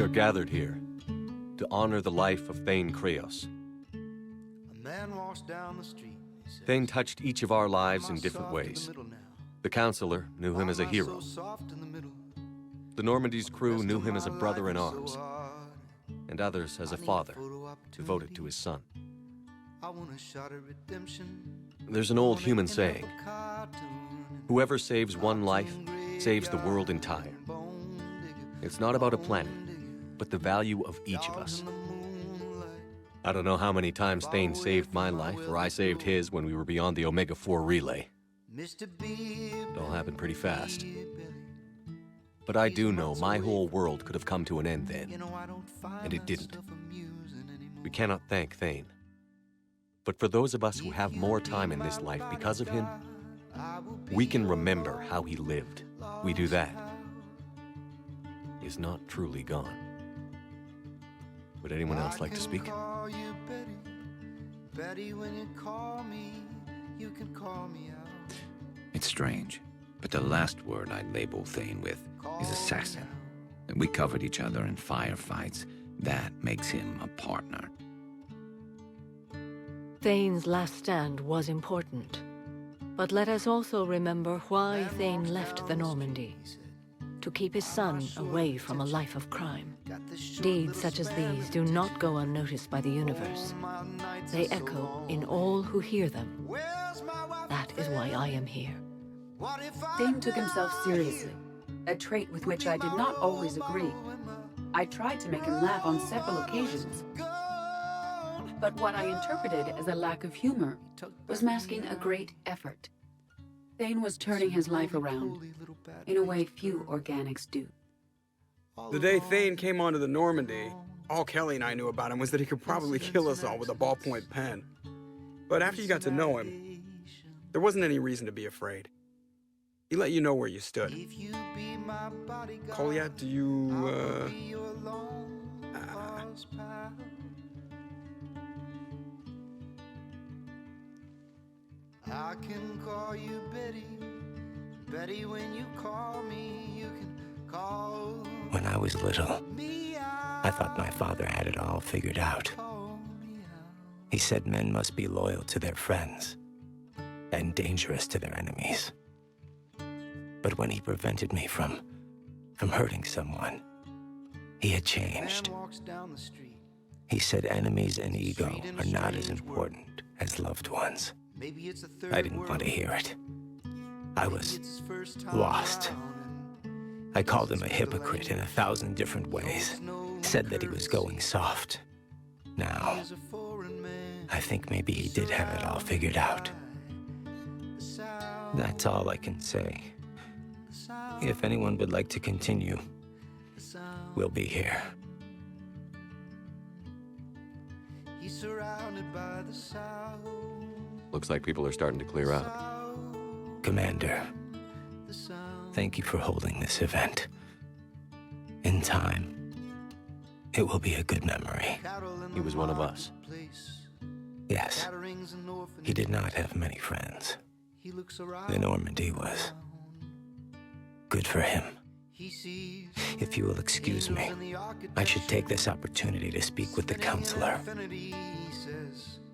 are gathered here to honor the life of Thane Krios. Thane touched each of our lives in different ways. The Counselor knew him as a hero. The Normandy's crew knew him as a brother in arms, and others as a father, devoted to his son. There's an old human saying, whoever saves one life saves the world entire. It's not about a planet, but the value of each of us. I don't know how many times Thane saved my life, or I saved his when we were beyond the Omega-4 relay. It all happened pretty fast. But I do know my whole world could have come to an end then, and it didn't. We cannot thank Thane. But for those of us who have more time in this life because of him, we can remember how he lived. We do that. He's not truly gone. Would anyone else like to speak? Betty, when you call me, you can call me out. It's strange, but the last word I'd label Thane with is assassin. We covered each other in firefights. That makes him a partner. Thane's last stand was important. But let us also remember why Thane left the Normandy. To keep his son away from a life of crime. Deeds such as these do not go unnoticed by the universe. They echo in all who hear them. That is why I am here. Thane took himself seriously, a trait with which I did not always agree. I tried to make him laugh on several occasions. But what I interpreted as a lack of humor was masking a great effort. Thane was turning his life around, in a way few organics do. The day Thane came onto the Normandy, all Kelly and I knew about him was that he could probably kill us all with a ballpoint pen. But after you got to know him, there wasn't any reason to be afraid. He let you know where you stood. Kolyat, do you, I can call you Betty. Betty, when you call me, you can call. When I was little, I thought my father had it all figured out. He said men must be loyal to their friends and dangerous to their enemies. But when he prevented me from hurting someone, he had changed. He said enemies and ego are not as important as loved ones. I didn't want to hear it. I was lost. I called him a hypocrite in 1,000 different ways. Said that he was going soft. Now, I think maybe he did have it all figured out. That's all I can say. If anyone would like to continue, we'll be here. He's surrounded by the south. Looks like people are starting to clear out. Commander, thank you for holding this event. In time, it will be a good memory. He was one of us. Yes, he did not have many friends. The Normandy was good for him. If you will excuse me, I should take this opportunity to speak with the Counselor.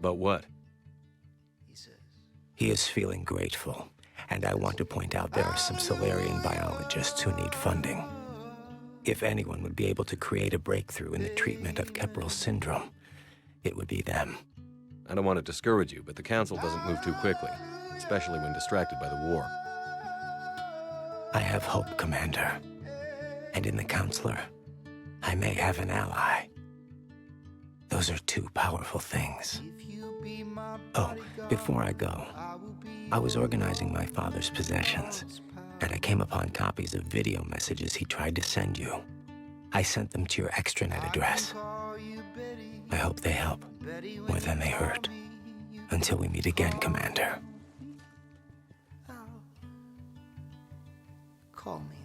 But what? He is feeling grateful, and I want to point out there are some Solarian biologists who need funding. If anyone would be able to create a breakthrough in the treatment of Keppel syndrome, it would be them. I don't want to discourage you, but the Council doesn't move too quickly, especially when distracted by the war. I have hope, Commander. And in the Counselor, I may have an ally. Those are two powerful things. Oh, before I go, I was organizing my father's possessions, and I came upon copies of video messages he tried to send you. I sent them to your extranet address. I hope they help, more than they hurt. Until we meet again, Commander. Call me.